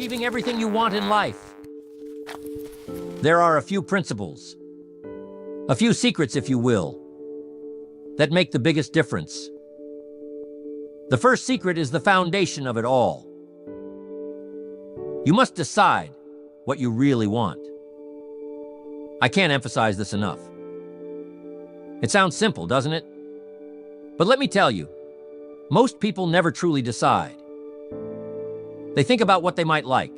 achieving everything you want in life. There are a few principles, a few secrets, if you will, that make the biggest difference. The first secret is the foundation of it all. You must decide what you really want. I can't emphasize this enough. It sounds simple, doesn't it? But let me tell you, most people never truly decide. They think about what they might like.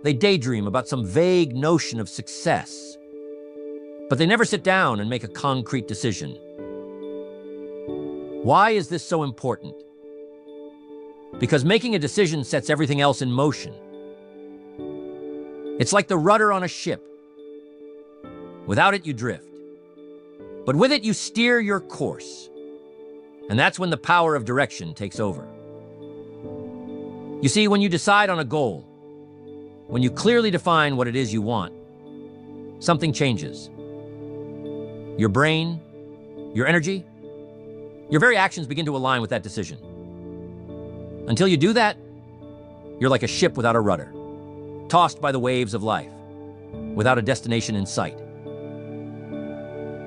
They daydream about some vague notion of success. But they never sit down and make a concrete decision. Why is this so important? Because making a decision sets everything else in motion. It's like the rudder on a ship. Without it, you drift. But with it, you steer your course. And that's when the power of direction takes over. You see, when you decide on a goal, when you clearly define what it is you want, something changes. Your brain, your energy, your very actions begin to align with that decision. Until you do that, you're like a ship without a rudder, tossed by the waves of life, without a destination in sight.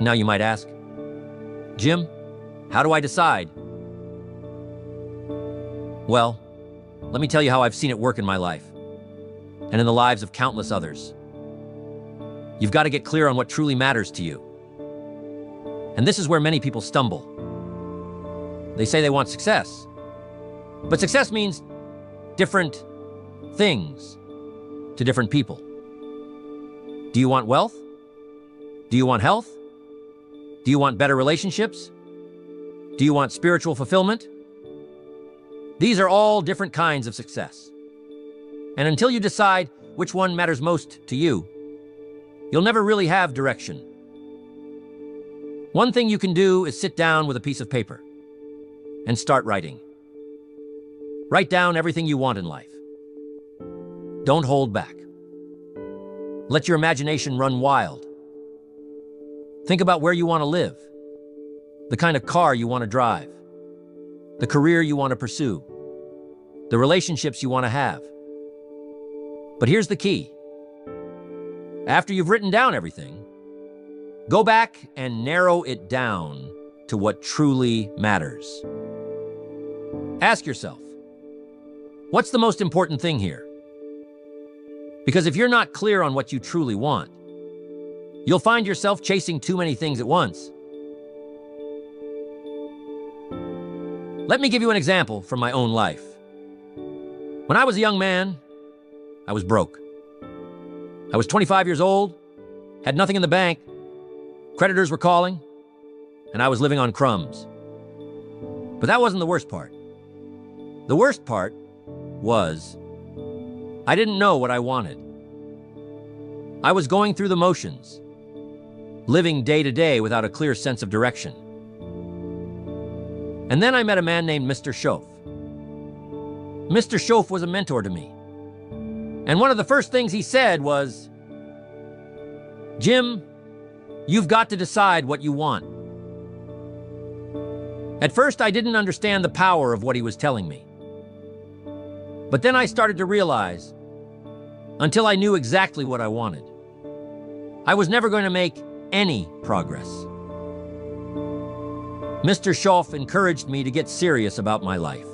Now you might ask, Jim, how do I decide? Well, let me tell you how I've seen it work in my life, and in the lives of countless others. You've got to get clear on what truly matters to you. And this is where many people stumble. They say they want success, but success means different things to different people. Do you want wealth? Do you want health? Do you want better relationships? Do you want spiritual fulfillment? These are all different kinds of success. And until you decide which one matters most to you, you'll never really have direction. One thing you can do is sit down with a piece of paper and start writing. Write down everything you want in life. Don't hold back. Let your imagination run wild. Think about where you want to live, the kind of car you want to drive, the career you want to pursue, the relationships you want to have. But here's the key. After you've written down everything, go back and narrow it down to what truly matters. Ask yourself, what's the most important thing here? Because if you're not clear on what you truly want, you'll find yourself chasing too many things at once. Let me give you an example from my own life. When I was a young man, I was broke. I was 25 years old, had nothing in the bank, creditors were calling, and I was living on crumbs. But that wasn't the worst part. The worst part was I didn't know what I wanted. I was going through the motions, living day to day without a clear sense of direction. And then I met a man named Mr. Shoaff. Mr. Shoaff was a mentor to me. And one of the first things he said was, Jim, you've got to decide what you want. At first, I didn't understand the power of what he was telling me. But then I started to realize, until I knew exactly what I wanted, I was never going to make any progress. Mr. Shoaff encouraged me to get serious about my life,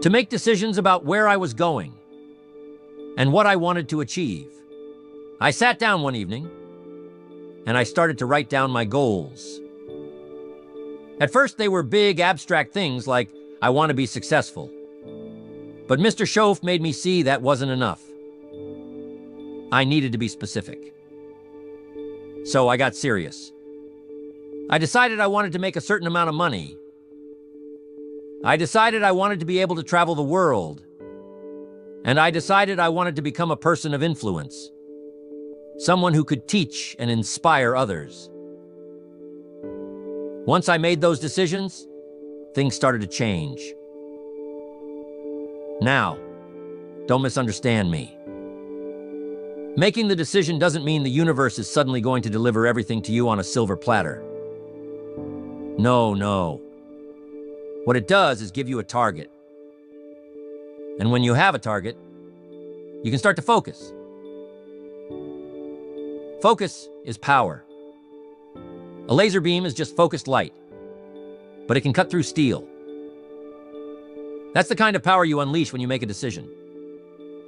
to make decisions about where I was going and what I wanted to achieve. I sat down one evening and I started to write down my goals. At first, they were big, abstract things like, I want to be successful. But Mr. Shoaff made me see that wasn't enough. I needed to be specific. So I got serious. I decided I wanted to make a certain amount of money. I decided I wanted to be able to travel the world. And I decided I wanted to become a person of influence, someone who could teach and inspire others. Once I made those decisions, things started to change. Now, don't misunderstand me. Making the decision doesn't mean the universe is suddenly going to deliver everything to you on a silver platter. No. What it does is give you a target. And when you have a target, you can start to focus. Focus is power. A laser beam is just focused light, but it can cut through steel. That's the kind of power you unleash when you make a decision,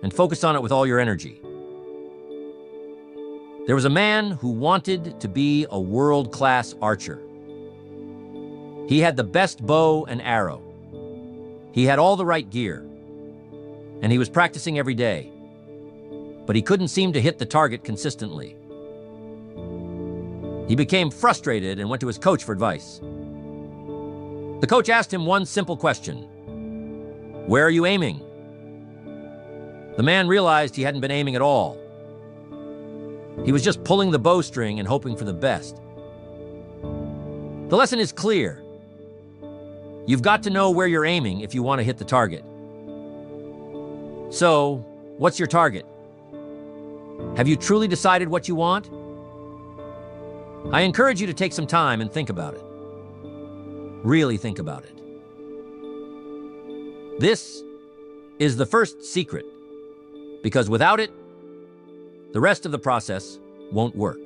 and focus on it with all your energy. There was a man who wanted to be a world-class archer. He had the best bow and arrow. He had all the right gear, and he was practicing every day, but he couldn't seem to hit the target consistently. He became frustrated and went to his coach for advice. The coach asked him one simple question: "Where are you aiming?" The man realized he hadn't been aiming at all. He was just pulling the bowstring and hoping for the best. The lesson is clear. You've got to know where you're aiming if you want to hit the target. So, what's your target? Have you truly decided what you want? I encourage you to take some time and think about it. Really think about it. This is the first secret, because without it, the rest of the process won't work.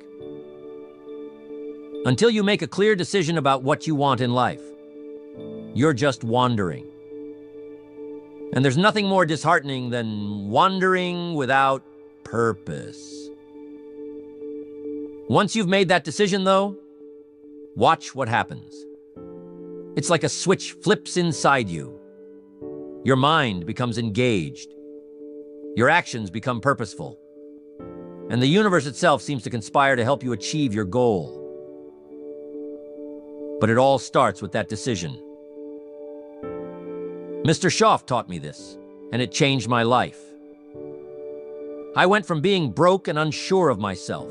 Until you make a clear decision about what you want in life, you're just wandering. And there's nothing more disheartening than wandering without purpose. Once you've made that decision, though, watch what happens. It's like a switch flips inside you. Your mind becomes engaged. Your actions become purposeful. And the universe itself seems to conspire to help you achieve your goal. But it all starts with that decision. Mr. Schoff taught me this, and it changed my life. I went from being broke and unsure of myself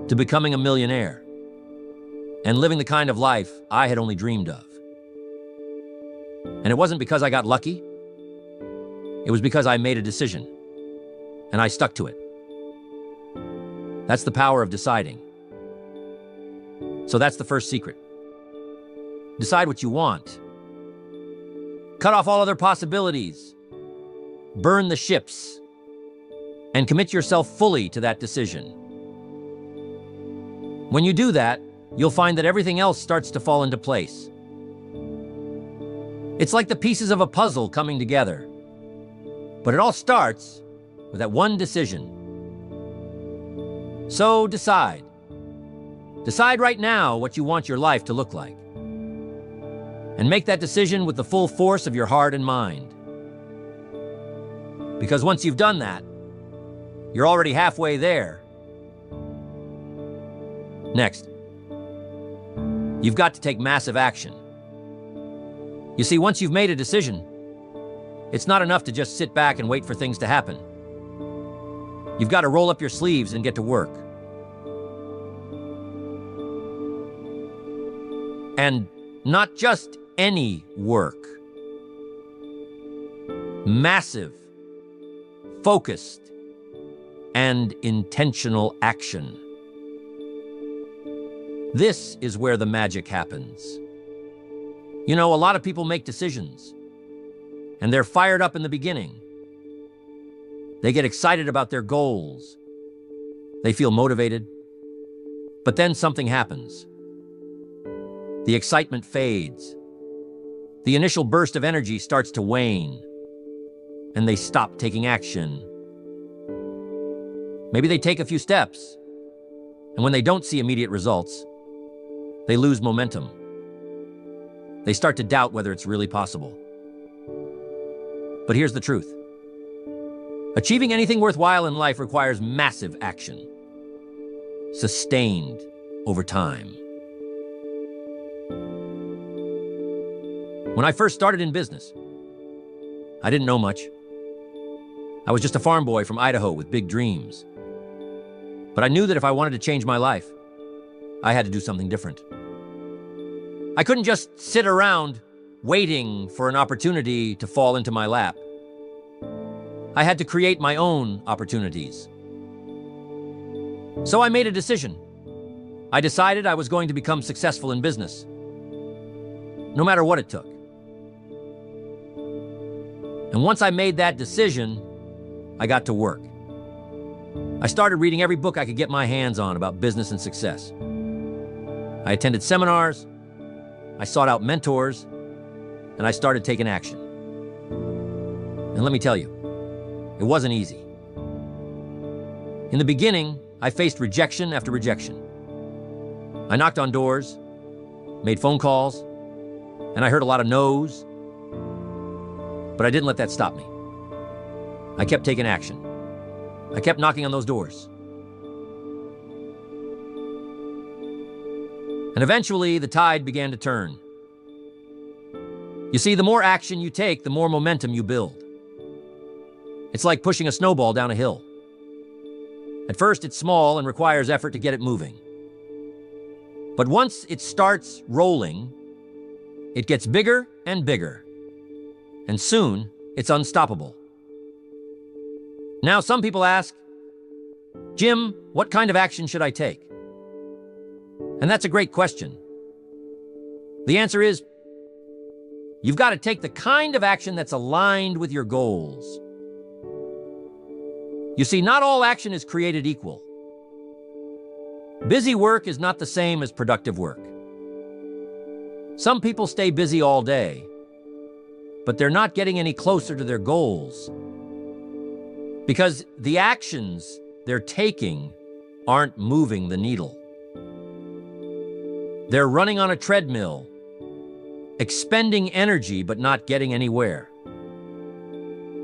to becoming a millionaire and living the kind of life I had only dreamed of. And it wasn't because I got lucky. It was because I made a decision, and I stuck to it. That's the power of deciding. So that's the first secret. Decide what you want. Cut off all other possibilities. Burn the ships. And commit yourself fully to that decision. When you do that, you'll find that everything else starts to fall into place. It's like the pieces of a puzzle coming together. But it all starts with that one decision. So decide. Decide right now what you want your life to look like. And make that decision with the full force of your heart and mind. Because once you've done that, you're already halfway there. Next, you've got to take massive action. You see, once you've made a decision, it's not enough to just sit back and wait for things to happen. You've got to roll up your sleeves and get to work. And not just any work. Massive, focused, and intentional action. This is where the magic happens. You know, a lot of people make decisions, and they're fired up in the beginning. They get excited about their goals. They feel motivated. But then something happens. The excitement fades. The initial burst of energy starts to wane, and they stop taking action. Maybe they take a few steps, and when they don't see immediate results, they lose momentum. They start to doubt whether it's really possible. But here's the truth. Achieving anything worthwhile in life requires massive action, sustained over time. When I first started in business, I didn't know much. I was just a farm boy from Idaho with big dreams. But I knew that if I wanted to change my life, I had to do something different. I couldn't just sit around waiting for an opportunity to fall into my lap. I had to create my own opportunities. So I made a decision. I decided I was going to become successful in business, no matter what it took. And once I made that decision, I got to work. I started reading every book I could get my hands on about business and success. I attended seminars, I sought out mentors, and I started taking action. And let me tell you, it wasn't easy. In the beginning, I faced rejection after rejection. I knocked on doors, made phone calls, and I heard a lot of no's. But I didn't let that stop me. I kept taking action. I kept knocking on those doors. And eventually, the tide began to turn. You see, the more action you take, the more momentum you build. It's like pushing a snowball down a hill. At first, it's small and requires effort to get it moving. But once it starts rolling, it gets bigger and bigger. And soon, it's unstoppable. Now, some people ask, Jim, what kind of action should I take? And that's a great question. The answer is, you've got to take the kind of action that's aligned with your goals. You see, not all action is created equal. Busy work is not the same as productive work. Some people stay busy all day, but they're not getting any closer to their goals because the actions they're taking aren't moving the needle. They're running on a treadmill, expending energy but not getting anywhere.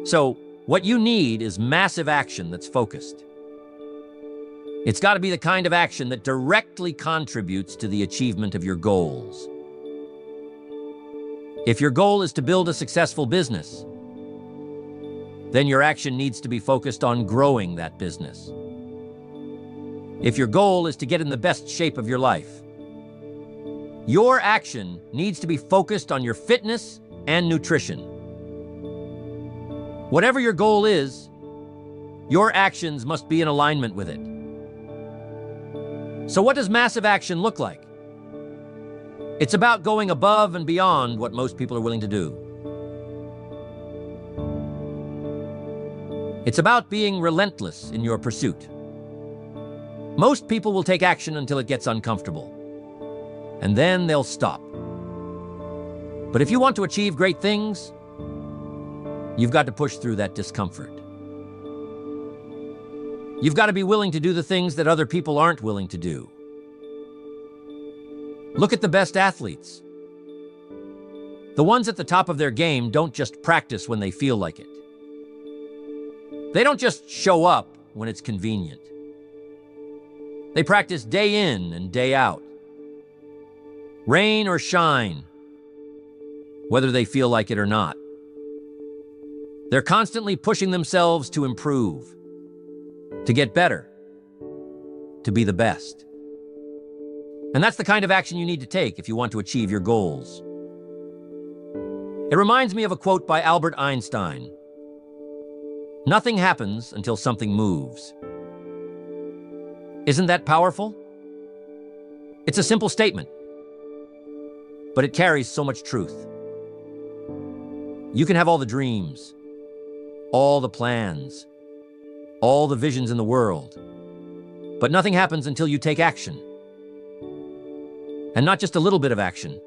So, what you need is massive action that's focused. It's got to be the kind of action that directly contributes to the achievement of your goals. If your goal is to build a successful business, then your action needs to be focused on growing that business. If your goal is to get in the best shape of your life, your action needs to be focused on your fitness and nutrition. Whatever your goal is, your actions must be in alignment with it. So what does massive action look like? It's about going above and beyond what most people are willing to do. It's about being relentless in your pursuit. Most people will take action until it gets uncomfortable, and then they'll stop. But if you want to achieve great things, you've got to push through that discomfort. You've got to be willing to do the things that other people aren't willing to do. Look at the best athletes. The ones at the top of their game don't just practice when they feel like it. They don't just show up when it's convenient. They practice day in and day out. Rain or shine, whether they feel like it or not. They're constantly pushing themselves to improve, to get better, to be the best. And that's the kind of action you need to take if you want to achieve your goals. It reminds me of a quote by Albert Einstein. Nothing happens until something moves. Isn't that powerful? It's a simple statement, but it carries so much truth. You can have all the dreams, all the plans, all the visions in the world, but nothing happens until you take action. And not just a little bit of action,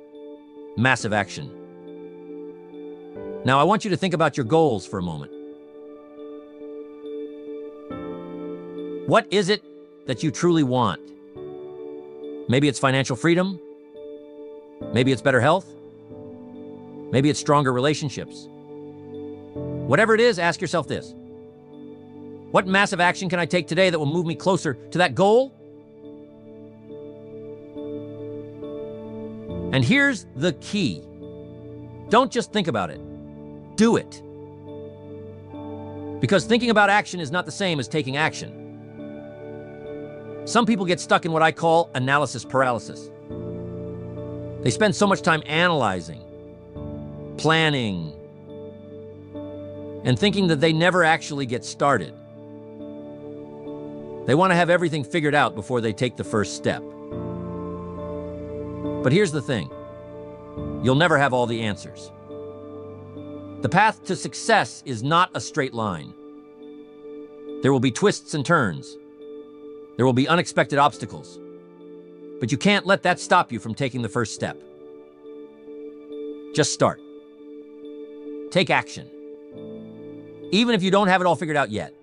massive action. Now, I want you to think about your goals for a moment. What is it that you truly want? Maybe it's financial freedom. Maybe it's better health. Maybe it's stronger relationships. Whatever it is, ask yourself this. What massive action can I take today that will move me closer to that goal? And here's the key. Don't just think about it. Do it. Because thinking about action is not the same as taking action. Some people get stuck in what I call analysis paralysis. They spend so much time analyzing, planning, and thinking that they never actually get started. They want to have everything figured out before they take the first step. But here's the thing. You'll never have all the answers. The path to success is not a straight line. There will be twists and turns. There will be unexpected obstacles. But you can't let that stop you from taking the first step. Just start. Take action. Even if you don't have it all figured out yet,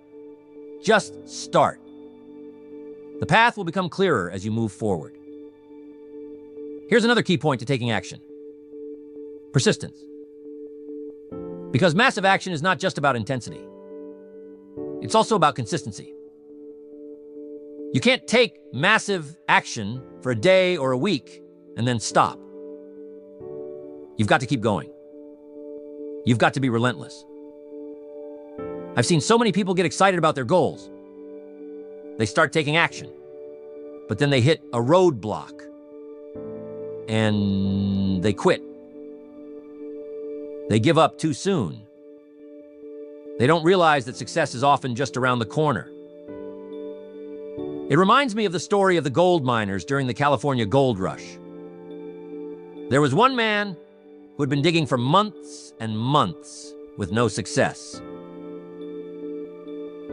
just start. The path will become clearer as you move forward. Here's another key point to taking action. Persistence. Because massive action is not just about intensity. It's also about consistency. You can't take massive action for a day or a week and then stop. You've got to keep going. You've got to be relentless. I've seen so many people get excited about their goals. They start taking action, but then they hit a roadblock and they quit. They give up too soon. They don't realize that success is often just around the corner. It reminds me of the story of the gold miners during the California gold rush. There was one man who had been digging for months and months with no success.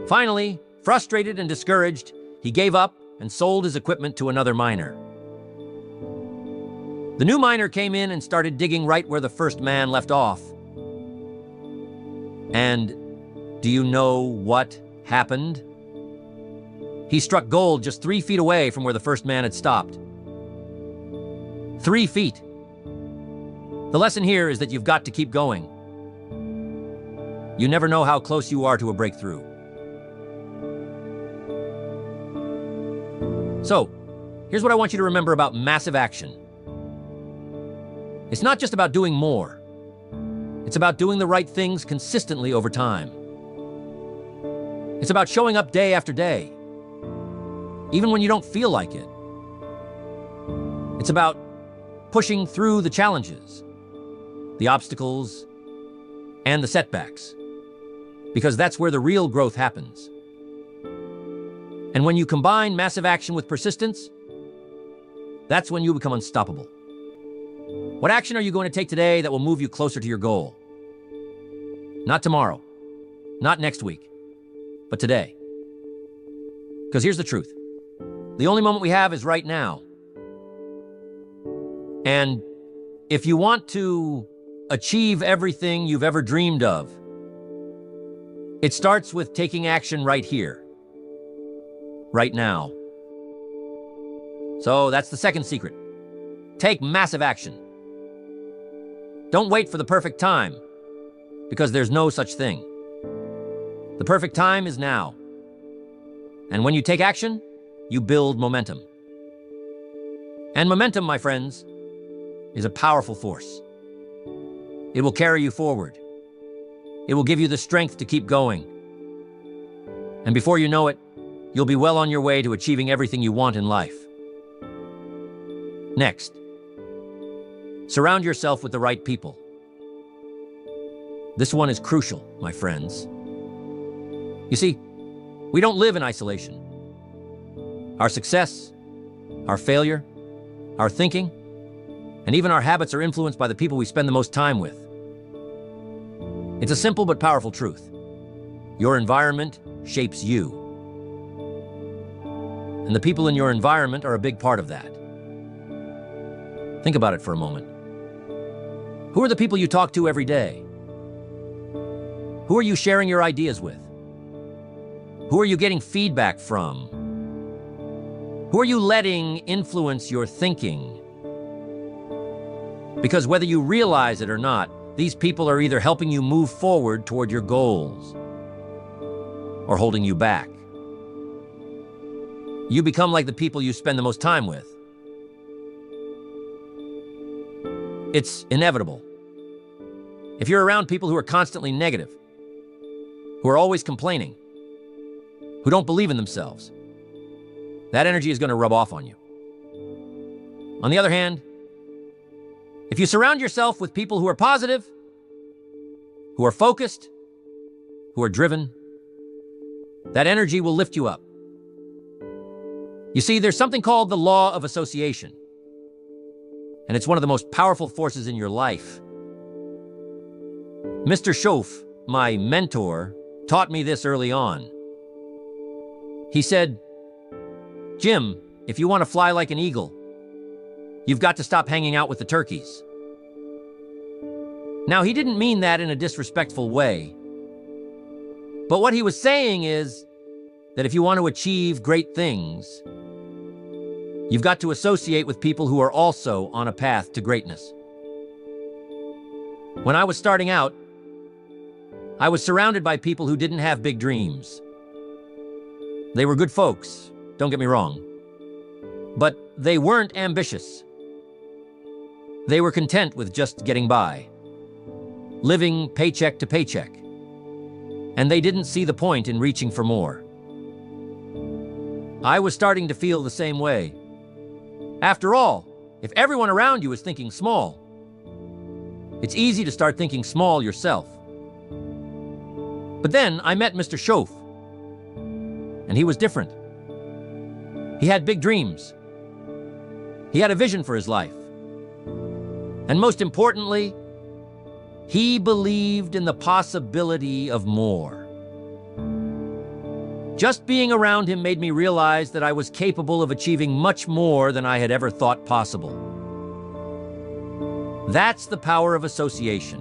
Finally, frustrated and discouraged, he gave up and sold his equipment to another miner. The new miner came in and started digging right where the first man left off. And do you know what happened? He struck gold just 3 feet away from where the first man had stopped. 3 feet. The lesson here is that you've got to keep going. You never know how close you are to a breakthrough. So, here's what I want you to remember about massive action. It's not just about doing more. It's about doing the right things consistently over time. It's about showing up day after day, even when you don't feel like it. It's about pushing through the challenges, the obstacles, and the setbacks, because that's where the real growth happens. And when you combine massive action with persistence, that's when you become unstoppable. What action are you going to take today that will move you closer to your goal? Not tomorrow, not next week, but today. Because here's the truth. The only moment we have is right now. And if you want to achieve everything you've ever dreamed of, it starts with taking action right here, right now. So that's the second secret. Take massive action. Don't wait for the perfect time, because there's no such thing. The perfect time is now. And when you take action, you build momentum. And momentum, my friends, is a powerful force. It will carry you forward. It will give you the strength to keep going. And before you know it, you'll be well on your way to achieving everything you want in life. Next, surround yourself with the right people. This one is crucial, my friends. You see, we don't live in isolation. Our success, our failure, our thinking, and even our habits are influenced by the people we spend the most time with. It's a simple but powerful truth. Your environment shapes you. And the people in your environment are a big part of that. Think about it for a moment. Who are the people you talk to every day? Who are you sharing your ideas with? Who are you getting feedback from? Who are you letting influence your thinking? Because whether you realize it or not, these people are either helping you move forward toward your goals or holding you back. You become like the people you spend the most time with. It's inevitable. If you're around people who are constantly negative, who are always complaining, who don't believe in themselves, that energy is going to rub off on you. On the other hand, if you surround yourself with people who are positive, who are focused, who are driven, that energy will lift you up. You see, there's something called the law of association, and it's one of the most powerful forces in your life. Mr. Schoaf, my mentor, taught me this early on. He said, "Jim, if you want to fly like an eagle, you've got to stop hanging out with the turkeys." Now, he didn't mean that in a disrespectful way. But what he was saying is that if you want to achieve great things, you've got to associate with people who are also on a path to greatness. When I was starting out, I was surrounded by people who didn't have big dreams. They were good folks, don't get me wrong. But they weren't ambitious. They were content with just getting by, living paycheck to paycheck. And they didn't see the point in reaching for more. I was starting to feel the same way. After all, if everyone around you is thinking small, it's easy to start thinking small yourself. But then I met Mr. Schoaf, and he was different. He had big dreams. He had a vision for his life. And most importantly, he believed in the possibility of more. Just being around him made me realize that I was capable of achieving much more than I had ever thought possible. That's the power of association.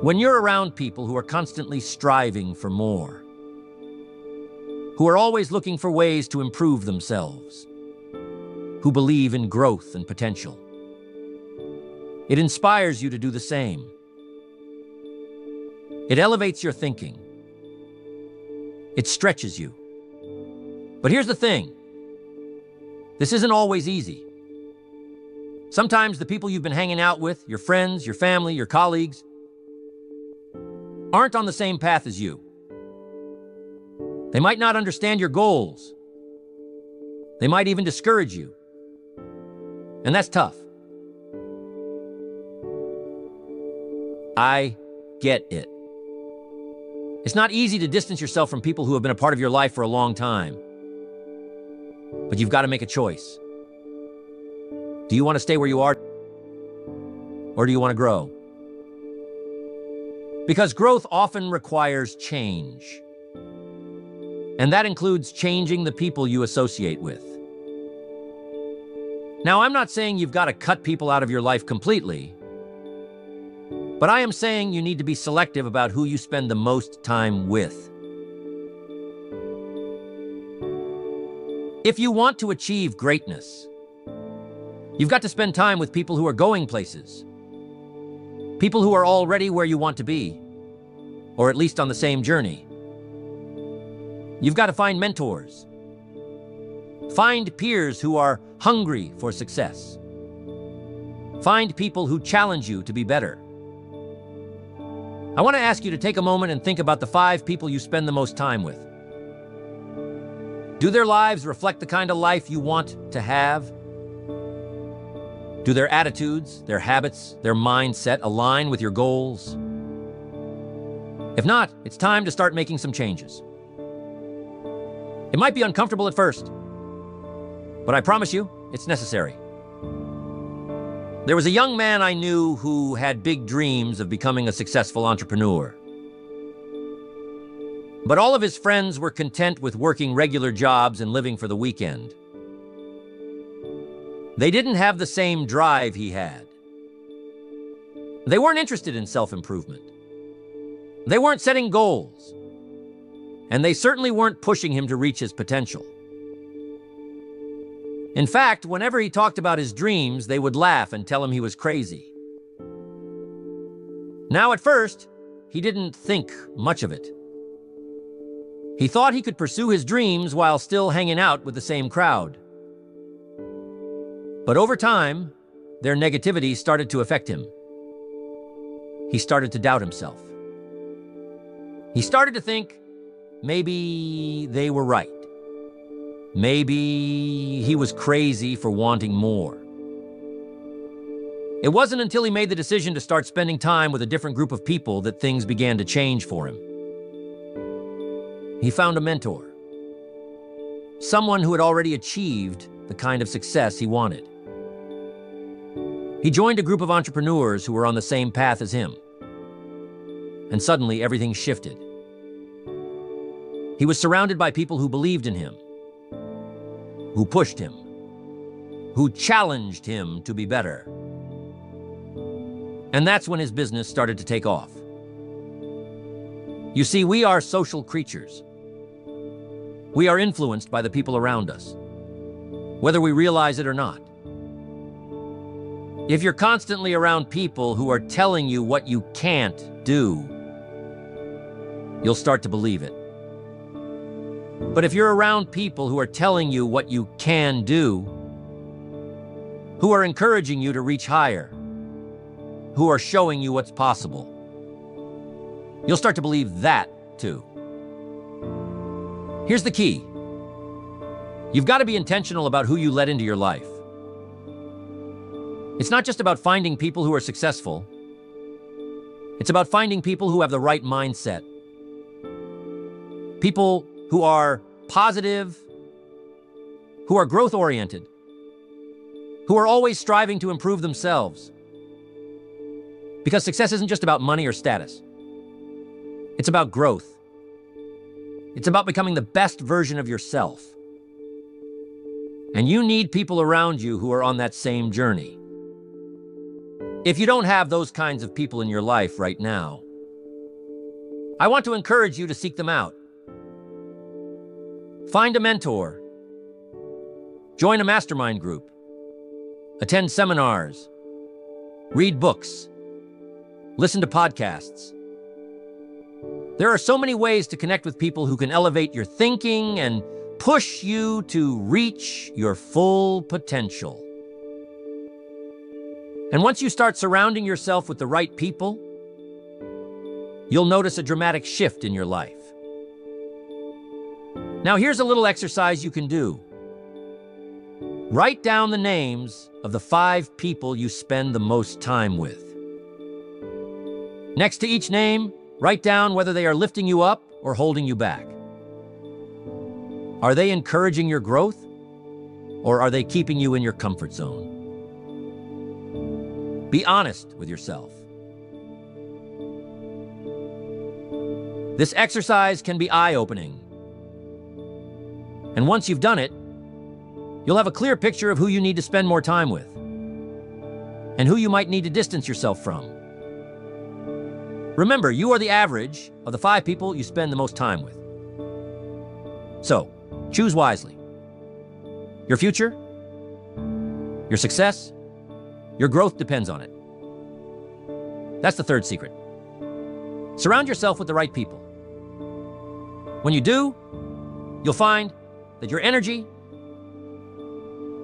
When you're around people who are constantly striving for more, who are always looking for ways to improve themselves, who believe in growth and potential, it inspires you to do the same. It elevates your thinking. It stretches you. But here's the thing. This isn't always easy. Sometimes the people you've been hanging out with, your friends, your family, your colleagues, aren't on the same path as you. They might not understand your goals. They might even discourage you. And that's tough. I get it. It's not easy to distance yourself from people who have been a part of your life for a long time. But you've got to make a choice. Do you want to stay where you are? Or do you want to grow? Because growth often requires change. And that includes changing the people you associate with. Now, I'm not saying you've got to cut people out of your life completely. But I am saying you need to be selective about who you spend the most time with. If you want to achieve greatness, you've got to spend time with people who are going places. People who are already where you want to be, or at least on the same journey. You've got to find mentors. Find peers who are hungry for success. Find people who challenge you to be better. I want to ask you to take a moment and think about the 5 people you spend the most time with. Do their lives reflect the kind of life you want to have? Do their attitudes, their habits, their mindset align with your goals? If not, it's time to start making some changes. It might be uncomfortable at first, but I promise you, it's necessary. There was a young man I knew who had big dreams of becoming a successful entrepreneur. But all of his friends were content with working regular jobs and living for the weekend. They didn't have the same drive he had. They weren't interested in self-improvement. They weren't setting goals. And they certainly weren't pushing him to reach his potential. In fact, whenever he talked about his dreams, they would laugh and tell him he was crazy. Now, at first, he didn't think much of it. He thought he could pursue his dreams while still hanging out with the same crowd. But over time, their negativity started to affect him. He started to doubt himself. He started to think maybe they were right. Maybe he was crazy for wanting more. It wasn't until he made the decision to start spending time with a different group of people that things began to change for him. He found a mentor. Someone who had already achieved the kind of success he wanted. He joined a group of entrepreneurs who were on the same path as him. And suddenly everything shifted. He was surrounded by people who believed in him, who pushed him, who challenged him to be better. And that's when his business started to take off. You see, we are social creatures. We are influenced by the people around us, whether we realize it or not. If you're constantly around people who are telling you what you can't do, you'll start to believe it. But if you're around people who are telling you what you can do, who are encouraging you to reach higher, who are showing you what's possible, you'll start to believe that too. Here's the key. You've got to be intentional about who you let into your life. It's not just about finding people who are successful. It's about finding people who have the right mindset. People who are positive, who are growth-oriented, who are always striving to improve themselves. Because success isn't just about money or status. It's about growth. It's about becoming the best version of yourself. And you need people around you who are on that same journey. If you don't have those kinds of people in your life right now, I want to encourage you to seek them out. Find a mentor. Join a mastermind group. Attend seminars. Read books. Listen to podcasts. There are so many ways to connect with people who can elevate your thinking and push you to reach your full potential. And once you start surrounding yourself with the right people, you'll notice a dramatic shift in your life. Now, here's a little exercise you can do. Write down the names of the 5 people you spend the most time with. Next to each name, write down whether they are lifting you up or holding you back. Are they encouraging your growth, or are they keeping you in your comfort zone? Be honest with yourself. This exercise can be eye-opening. And once you've done it, you'll have a clear picture of who you need to spend more time with and who you might need to distance yourself from. Remember, you are the average of the 5 people you spend the most time with. So, choose wisely. Your future, your success, your growth depends on it. That's the 3rd secret. Surround yourself with the right people. When you do, you'll find that your energy,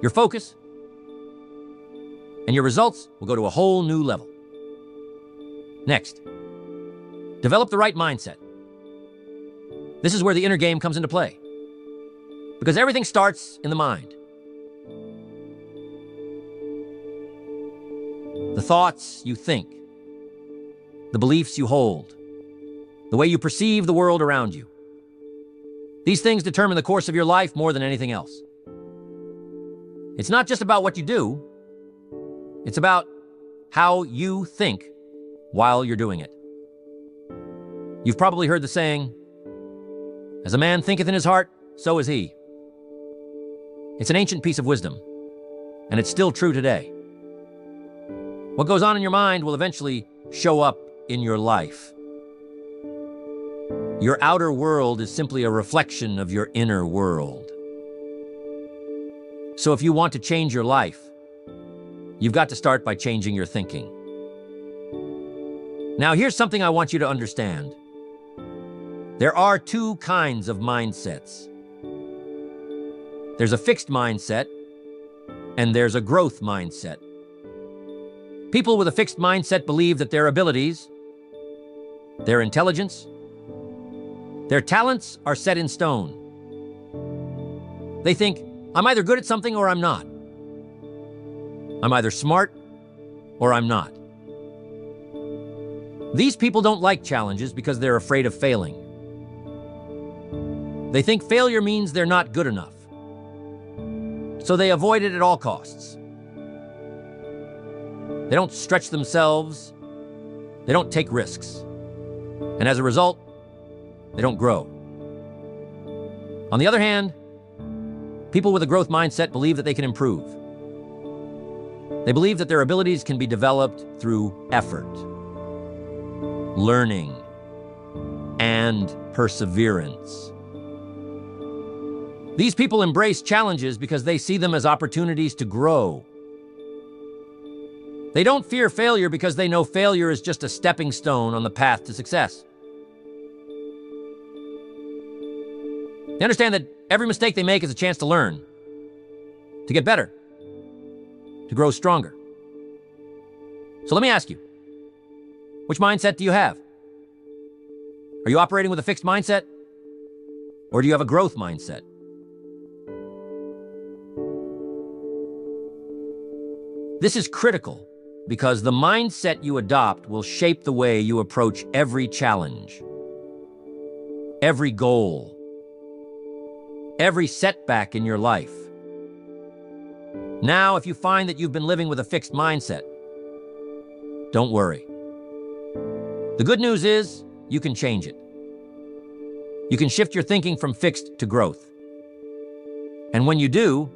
your focus, and your results will go to a whole new level. Next, develop the right mindset. This is where the inner game comes into play, because everything starts in the mind. The thoughts you think, the beliefs you hold, the way you perceive the world around you. These things determine the course of your life more than anything else. It's not just about what you do, it's about how you think while you're doing it. You've probably heard the saying, "As a man thinketh in his heart, so is he." It's an ancient piece of wisdom, and it's still true today. What goes on in your mind will eventually show up in your life. Your outer world is simply a reflection of your inner world. So if you want to change your life, you've got to start by changing your thinking. Now, here's something I want you to understand. There are 2 kinds of mindsets. There's a fixed mindset, and there's a growth mindset. People with a fixed mindset believe that their abilities, their intelligence, their talents are set in stone. They think, I'm either good at something or I'm not. I'm either smart or I'm not. These people don't like challenges because they're afraid of failing. They think failure means they're not good enough. So they avoid it at all costs. They don't stretch themselves. They don't take risks. And as a result, they don't grow. On the other hand, people with a growth mindset believe that they can improve. They believe that their abilities can be developed through effort, learning, and perseverance. These people embrace challenges because they see them as opportunities to grow. They don't fear failure because they know failure is just a stepping stone on the path to success. They understand that every mistake they make is a chance to learn, to get better, to grow stronger. So let me ask you, which mindset do you have? Are you operating with a fixed mindset? Or do you have a growth mindset? This is critical because the mindset you adopt will shape the way you approach every challenge, every goal, every setback in your life. Now, if you find that you've been living with a fixed mindset, don't worry. The good news is you can change it. You can shift your thinking from fixed to growth. And when you do,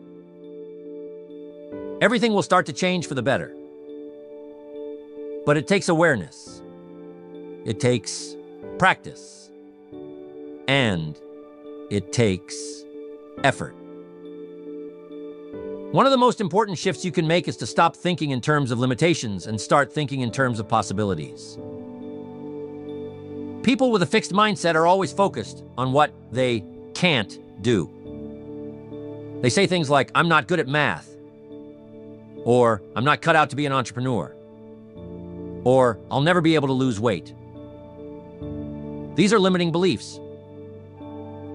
everything will start to change for the better. But it takes awareness. It takes practice. And it takes effort. One of the most important shifts you can make is to stop thinking in terms of limitations and start thinking in terms of possibilities. People with a fixed mindset are always focused on what they can't do. They say things like, "I'm not good at math," or "I'm not cut out to be an entrepreneur," or "I'll never be able to lose weight." These are limiting beliefs,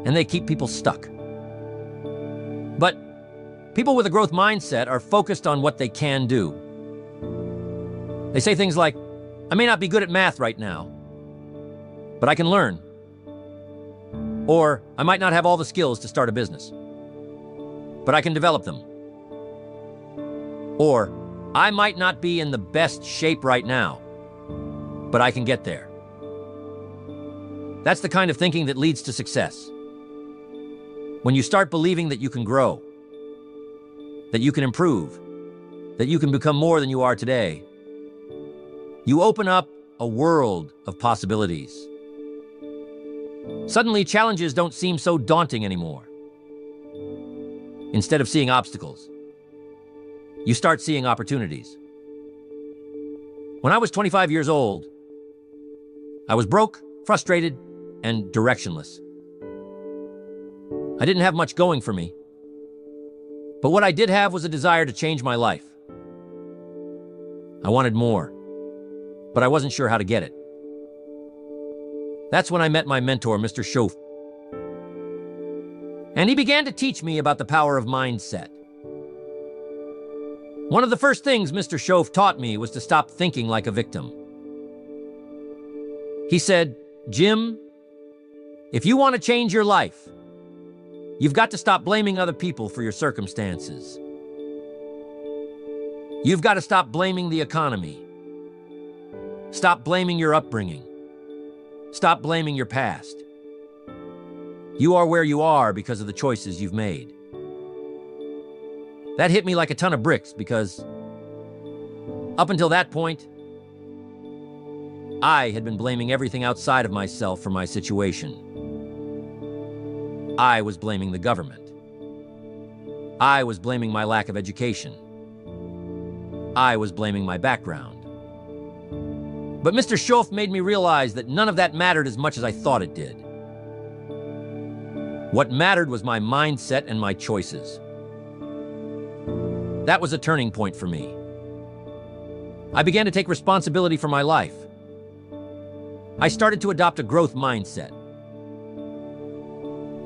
and they keep people stuck. But people with a growth mindset are focused on what they can do. They say things like, "I may not be good at math right now, but I can learn." Or, "I might not have all the skills to start a business, but I can develop them." Or, "I might not be in the best shape right now, but I can get there." That's the kind of thinking that leads to success. When you start believing that you can grow, that you can improve, that you can become more than you are today, you open up a world of possibilities. Suddenly, challenges don't seem so daunting anymore. Instead of seeing obstacles, you start seeing opportunities. When I was 25 years old, I was broke, frustrated, and directionless. I didn't have much going for me, but what I did have was a desire to change my life. I wanted more, but I wasn't sure how to get it. That's when I met my mentor, Mr. Shoaff. And he began to teach me about the power of mindset. One of the first things Mr. Shoaff taught me was to stop thinking like a victim. He said, "Jim, if you want to change your life, you've got to stop blaming other people for your circumstances. You've got to stop blaming the economy. Stop blaming your upbringing. Stop blaming your past. You are where you are because of the choices you've made." That hit me like a ton of bricks because up until that point, I had been blaming everything outside of myself for my situation. I was blaming the government. I was blaming my lack of education. I was blaming my background. But Mr. Shoaff made me realize that none of that mattered as much as I thought it did. What mattered was my mindset and my choices. That was a turning point for me. I began to take responsibility for my life. I started to adopt a growth mindset.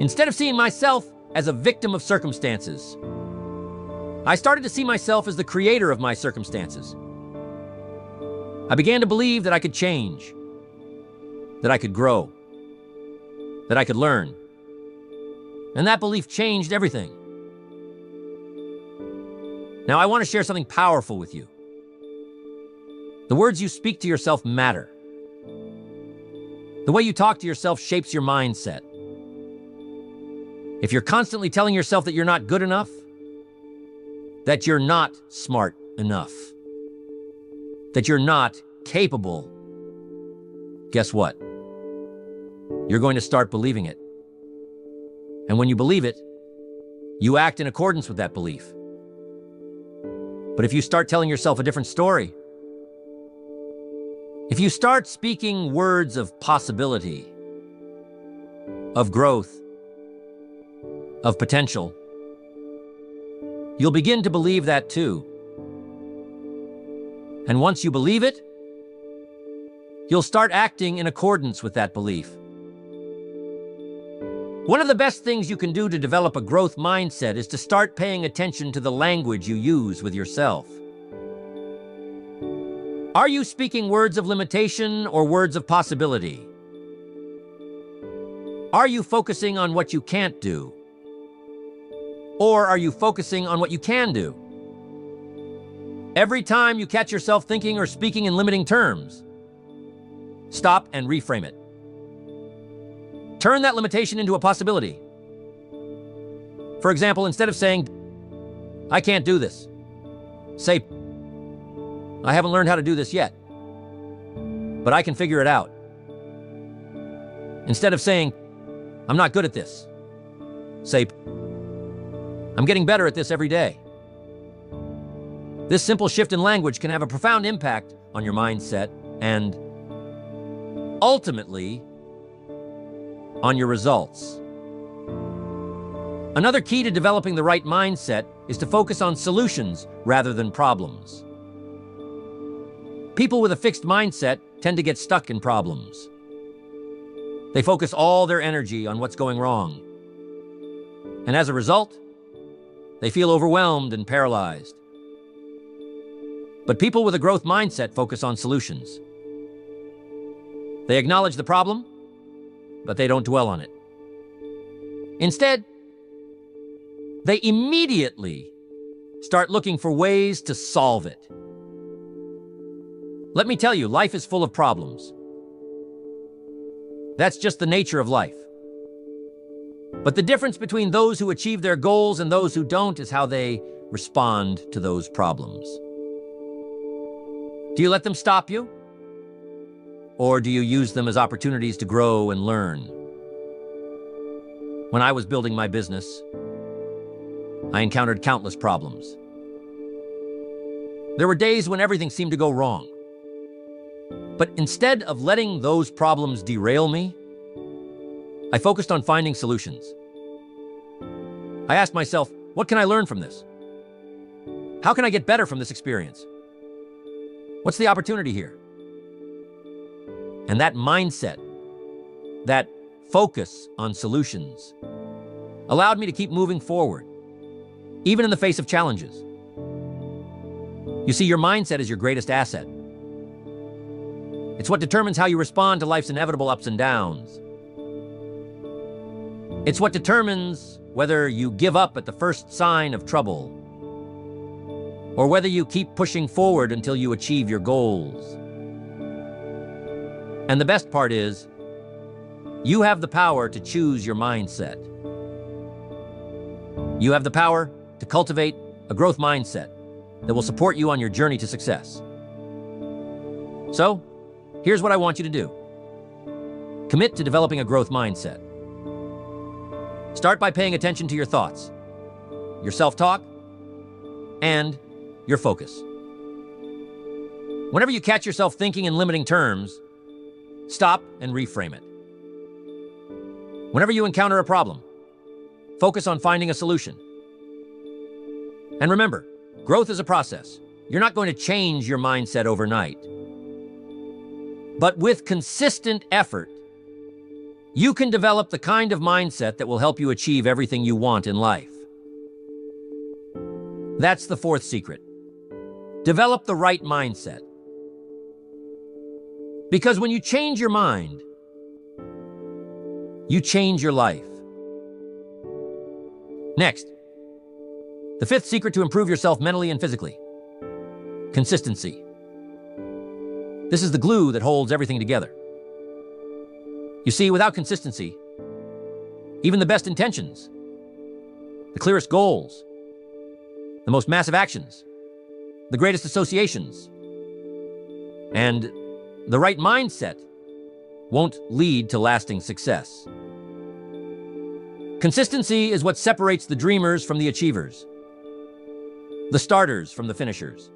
Instead of seeing myself as a victim of circumstances, I started to see myself as the creator of my circumstances. I began to believe that I could change, that I could grow, that I could learn. And that belief changed everything. Now, I want to share something powerful with you. The words you speak to yourself matter. The way you talk to yourself shapes your mindset. If you're constantly telling yourself that you're not good enough, that you're not smart enough, that you're not capable, guess what? You're going to start believing it. And when you believe it, you act in accordance with that belief. But if you start telling yourself a different story, if you start speaking words of possibility, of growth, of potential, you'll begin to believe that too. And once you believe it, you'll start acting in accordance with that belief. One of the best things you can do to develop a growth mindset is to start paying attention to the language you use with yourself. Are you speaking words of limitation or words of possibility? Are you focusing on what you can't do? Or are you focusing on what you can do? Every time you catch yourself thinking or speaking in limiting terms, stop and reframe it. Turn that limitation into a possibility. For example, instead of saying, "I can't do this," say, "I haven't learned how to do this yet, but I can figure it out." Instead of saying, "I'm not good at this," say, "I'm getting better at this every day." This simple shift in language can have a profound impact on your mindset and ultimately on your results. Another key to developing the right mindset is to focus on solutions rather than problems. People with a fixed mindset tend to get stuck in problems. They focus all their energy on what's going wrong. And as a result, they feel overwhelmed and paralyzed. But people with a growth mindset focus on solutions. They acknowledge the problem, but they don't dwell on it. Instead, they immediately start looking for ways to solve it. Let me tell you, life is full of problems. That's just the nature of life. But the difference between those who achieve their goals and those who don't is how they respond to those problems. Do you let them stop you? Or do you use them as opportunities to grow and learn? When I was building my business, I encountered countless problems. There were days when everything seemed to go wrong. But instead of letting those problems derail me, I focused on finding solutions. I asked myself, what can I learn from this? How can I get better from this experience? What's the opportunity here? And that mindset, that focus on solutions, allowed me to keep moving forward, even in the face of challenges. You see, your mindset is your greatest asset. It's what determines how you respond to life's inevitable ups and downs. It's what determines whether you give up at the first sign of trouble, or whether you keep pushing forward until you achieve your goals. And the best part is, you have the power to choose your mindset. You have the power to cultivate a growth mindset that will support you on your journey to success. So, here's what I want you to do. Commit to developing a growth mindset. Start by paying attention to your thoughts, your self-talk, and your focus. Whenever you catch yourself thinking in limiting terms, stop and reframe it. Whenever you encounter a problem, focus on finding a solution. And remember, growth is a process. You're not going to change your mindset overnight. But with consistent effort, you can develop the kind of mindset that will help you achieve everything you want in life. That's the fourth secret. Develop the right mindset. Because when you change your mind, you change your life. Next, the fifth secret to improve yourself mentally and physically. Consistency. This is the glue that holds everything together. You see, without consistency, even the best intentions, the clearest goals, the most massive actions, the greatest associations, and the right mindset won't lead to lasting success. Consistency is what separates the dreamers from the achievers, the starters from the finishers,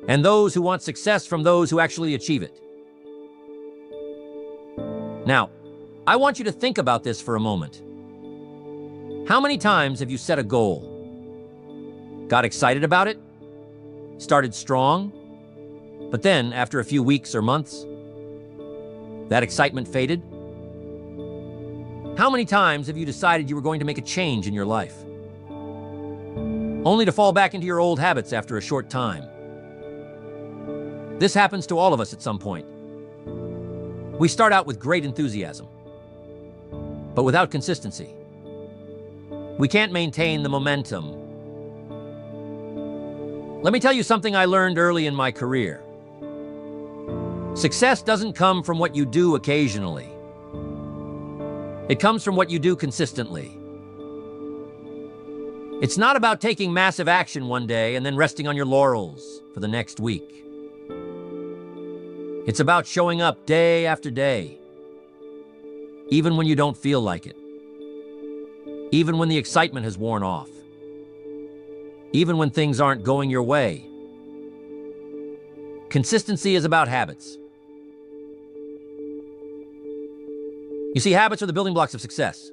and those who want success from those who actually achieve it. Now, I want you to think about this for a moment. How many times have you set a goal, got excited about it, started strong, but then after a few weeks or months, that excitement faded? How many times have you decided you were going to make a change in your life, only to fall back into your old habits after a short time? This happens to all of us at some point. We start out with great enthusiasm, but without consistency, we can't maintain the momentum. Let me tell you something I learned early in my career. Success doesn't come from what you do occasionally. It comes from what you do consistently. It's not about taking massive action one day and then resting on your laurels for the next week. It's about showing up day after day, even when you don't feel like it, even when the excitement has worn off, even when things aren't going your way. Consistency is about habits. You see, habits are the building blocks of success.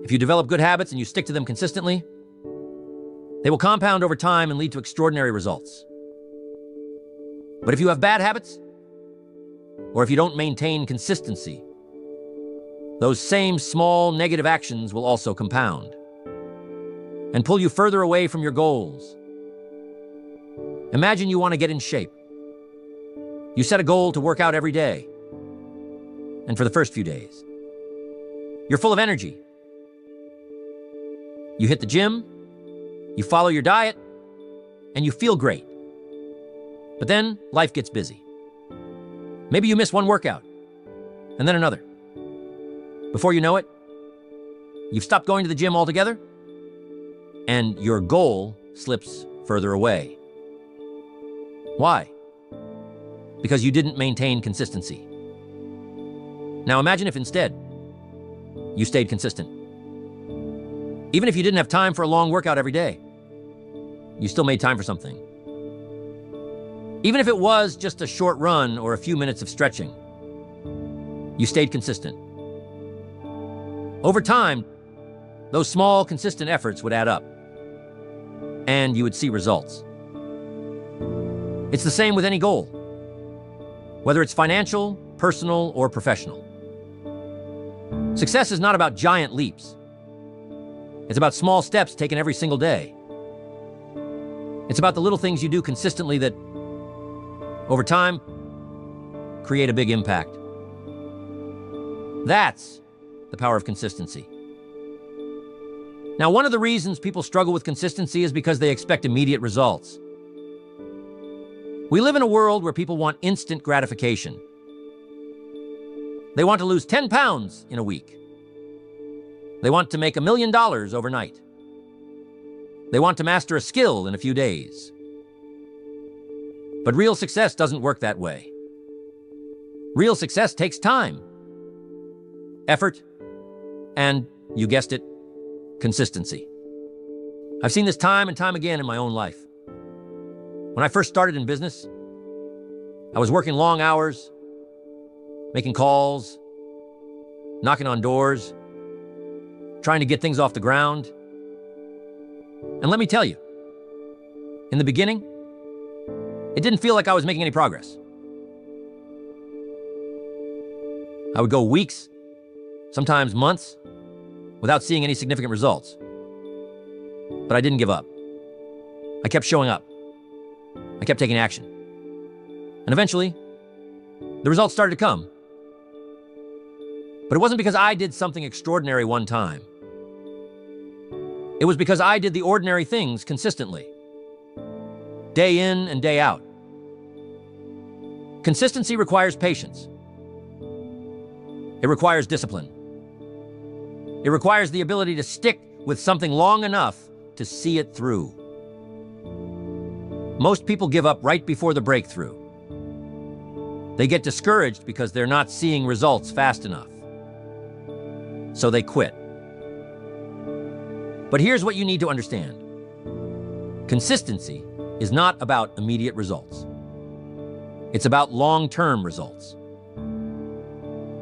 If you develop good habits and you stick to them consistently, they will compound over time and lead to extraordinary results. But if you have bad habits, or if you don't maintain consistency, those same small negative actions will also compound and pull you further away from your goals. Imagine you want to get in shape. You set a goal to work out every day. And for the first few days, you're full of energy. You hit the gym, you follow your diet, and you feel great. But then life gets busy. Maybe you miss one workout, and then another. Before you know it, you've stopped going to the gym altogether, and your goal slips further away. Why? Because you didn't maintain consistency. Now imagine if instead, you stayed consistent. Even if you didn't have time for a long workout every day, you still made time for something. Even if it was just a short run or a few minutes of stretching, you stayed consistent. Over time, those small, consistent efforts would add up, and you would see results. It's the same with any goal, whether it's financial, personal, or professional. Success is not about giant leaps. It's about small steps taken every single day. It's about the little things you do consistently that, over time, create a big impact. That's the power of consistency. Now, one of the reasons people struggle with consistency is because they expect immediate results. We live in a world where people want instant gratification. They want to lose 10 pounds in a week. They want to make $1 million overnight. They want to master a skill in a few days. But real success doesn't work that way. Real success takes time, effort, and, you guessed it, consistency. I've seen this time and time again in my own life. When I first started in business, I was working long hours, making calls, knocking on doors, trying to get things off the ground. And let me tell you, in the beginning, it didn't feel like I was making any progress. I would go weeks, sometimes months, without seeing any significant results. But I didn't give up. I kept showing up. I kept taking action. And eventually, the results started to come. But it wasn't because I did something extraordinary one time. It was because I did the ordinary things consistently, day in and day out. Consistency requires patience. It requires discipline. It requires the ability to stick with something long enough to see it through. Most people give up right before the breakthrough. They get discouraged because they're not seeing results fast enough. So they quit. But here's what you need to understand. Consistency is not about immediate results. It's about long-term results.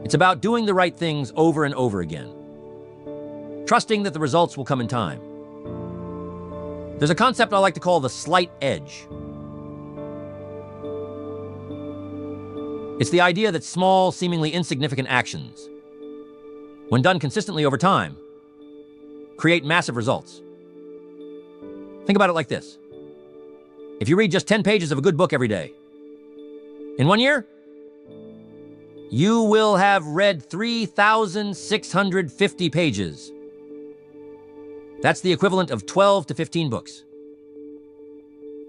It's about doing the right things over and over again, trusting that the results will come in time. There's a concept I like to call the slight edge. It's the idea that small, seemingly insignificant actions, when done consistently over time, create massive results. Think about it like this. If you read just 10 pages of a good book every day, in 1 year, you will have read 3,650 pages. That's the equivalent of 12 to 15 books.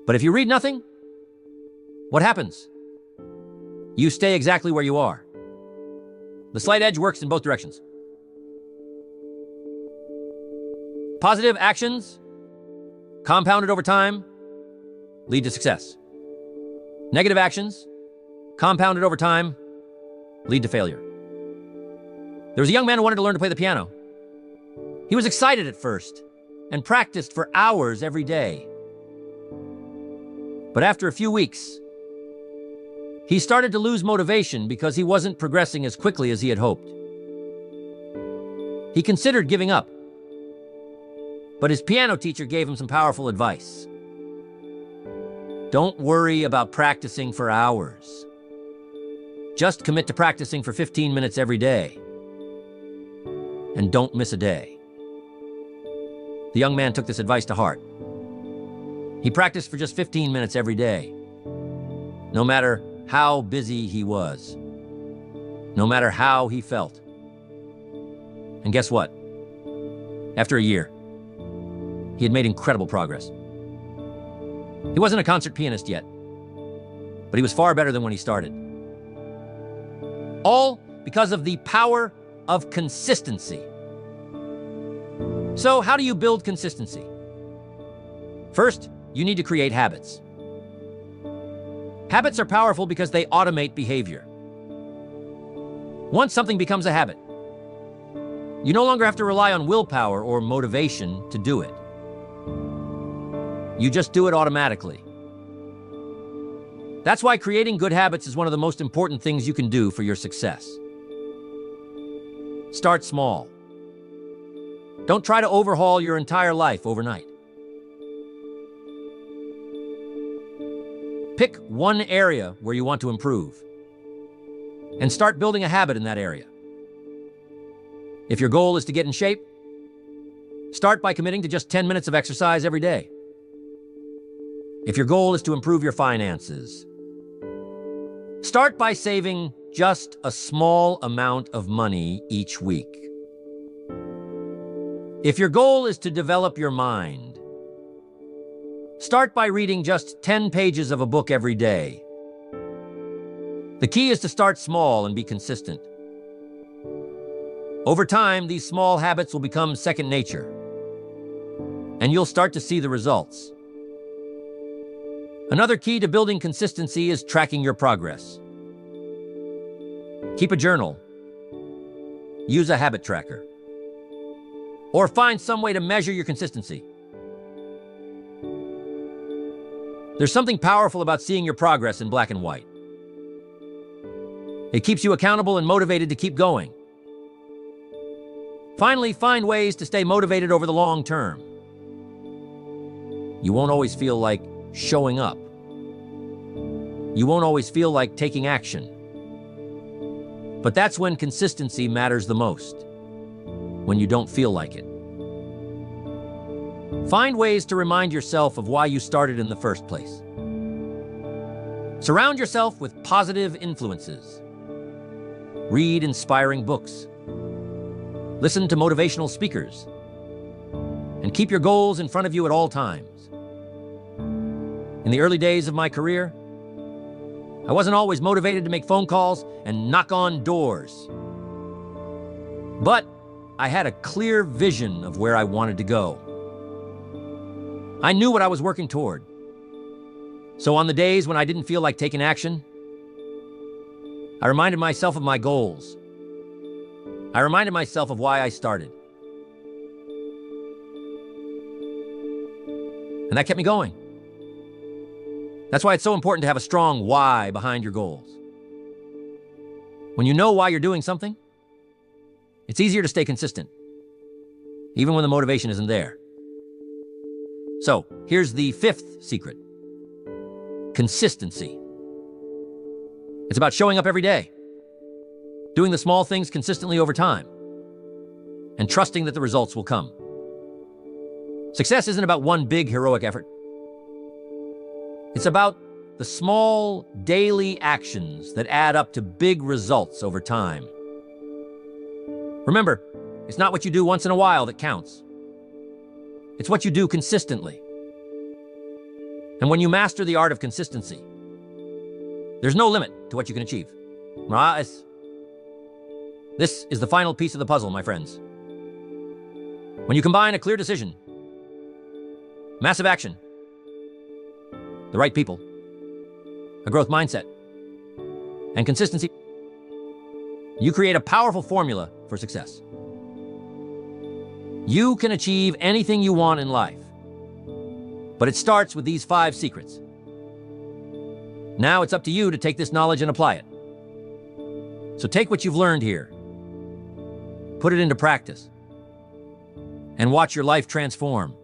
But if you read nothing, what happens? You stay exactly where you are. The slight edge works in both directions. Positive actions, compounded over time, lead to success. Negative actions, compounded over time, lead to failure. There was a young man who wanted to learn to play the piano. He was excited at first and practiced for hours every day. But after a few weeks, he started to lose motivation because he wasn't progressing as quickly as he had hoped. He considered giving up, but his piano teacher gave him some powerful advice. Don't worry about practicing for hours. Just commit to practicing for 15 minutes every day. And don't miss a day. The young man took this advice to heart. He practiced for just 15 minutes every day, no matter how busy he was, no matter how he felt. And guess what? After a year, he had made incredible progress. He wasn't a concert pianist yet, but he was far better than when he started. All because of the power of consistency. So, how do you build consistency? First, you need to create habits. Habits are powerful because they automate behavior. Once something becomes a habit, you no longer have to rely on willpower or motivation to do it. You just do it automatically. That's why creating good habits is one of the most important things you can do for your success. Start small. Don't try to overhaul your entire life overnight. Pick one area where you want to improve and start building a habit in that area. If your goal is to get in shape, start by committing to just 10 minutes of exercise every day. If your goal is to improve your finances, start by saving just a small amount of money each week. If your goal is to develop your mind, start by reading just 10 pages of a book every day. The key is to start small and be consistent. Over time, these small habits will become second nature, and you'll start to see the results. Another key to building consistency is tracking your progress. Keep a journal. Use a habit tracker. Or find some way to measure your consistency. There's something powerful about seeing your progress in black and white. It keeps you accountable and motivated to keep going. Finally, find ways to stay motivated over the long term. You won't always feel like showing up. You won't always feel like taking action. But that's when consistency matters the most, when you don't feel like it. Find ways to remind yourself of why you started in the first place. Surround yourself with positive influences. Read inspiring books. Listen to motivational speakers. And keep your goals in front of you at all times. In the early days of my career, I wasn't always motivated to make phone calls and knock on doors. But I had a clear vision of where I wanted to go. I knew what I was working toward. So on the days when I didn't feel like taking action, I reminded myself of my goals. I reminded myself of why I started. And that kept me going. That's why it's so important to have a strong why behind your goals. When you know why you're doing something, it's easier to stay consistent, even when the motivation isn't there. So, here's the fifth secret. Consistency. It's about showing up every day, doing the small things consistently over time, and trusting that the results will come. Success isn't about one big heroic effort. It's about the small daily actions that add up to big results over time. Remember, it's not what you do once in a while that counts. It's what you do consistently. And when you master the art of consistency, there's no limit to what you can achieve. This is the final piece of the puzzle, my friends. When you combine a clear decision, massive action, the right people, a growth mindset, and consistency, you create a powerful formula for success. You can achieve anything you want in life, but it starts with these 5 secrets. Now it's up to you to take this knowledge and apply it. So take what you've learned here, put it into practice, and watch your life transform.